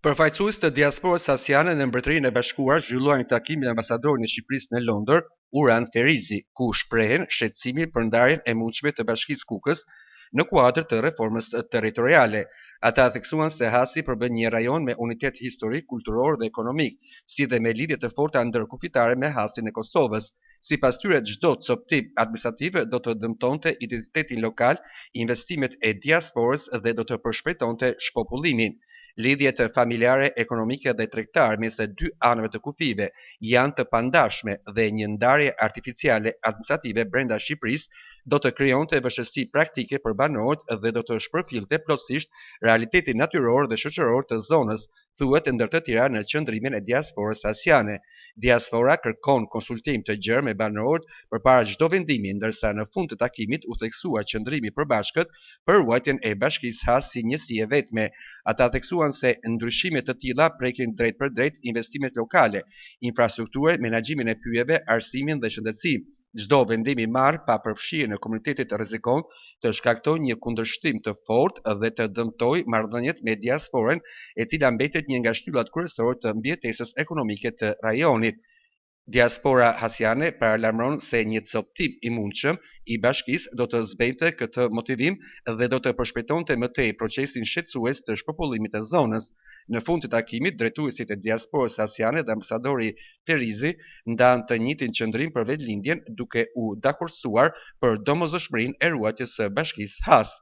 Përfaqësues të diasporës asiane në Mbretërinë e Bashkuar zhvilluan një takim me ambasadorin e Shqipërisë në Londër, Uran Ferizi, ku shprehen shqetësimi për ndarjen e mundshme të Bashkisë Kukës në kuadër të reformës territoriale. Ata theksuan se Hasi përbën një rajon me unitet historik, kulturor dhe ekonomik, si dhe me lidhje të forta ndërkufitare me Hasin e Kosovës. Sipas tyre, çdo coptim administrativ do të dëmtonte identitetin lokal, investimet e diasporës dhe do të përshpejtonte shpopullimin. Lidhjet familjare, ekonomike dhe tregtare mes së dy anëve të kufive janë të pandashme dhe një ndarje artificiale administrative brenda Shqipërisë do të krijonte vështirësi praktike për banorët dhe do të shpërfillte plotësisht realitetin natyror dhe shoqëror të zonës, thuhet ndër të tjera në qendrimin e diasporës asiane. Diaspora kërkon konsultim të gjerë me banorët përpara çdo vendimi, ndërsa në fund të takimit u theksua qëndrimi i përbashkët për ruajtjen e Bashkisë Has si njësi e vetme. Ata theksuan se ndryshime të tilla prekin drejt për drejt investimet lokale, infrastrukturë, menaxhimin e pyjeve, arsimin dhe shëndetësinë. Çdo vendim i marrë pa përfshirjen e komunitetit rrezikon të shkaktojë një kundërshtim të fortë dhe të dëmtojë marrëdhëniet me diasporën, e cila mbetet një nga shtyllat kryesorë të mbijetesës ekonomike të rajonit. Diaspora hasiane paralajmëron se një coptim i mundshëm i Bashkisë do të zbente këtë motivim dhe do të përshpejtonte më tej procesin shqetësues të shpopullimit të zonës. Në fund të takimit, drejtuesit e diasporës hasiane dhe ambasadori Ferizi ndanë të njëjtin qëndrim për vetëlindjen, duke u dakorsuar për domosdoshmërinë e ruajtjes së Bashkisë Has.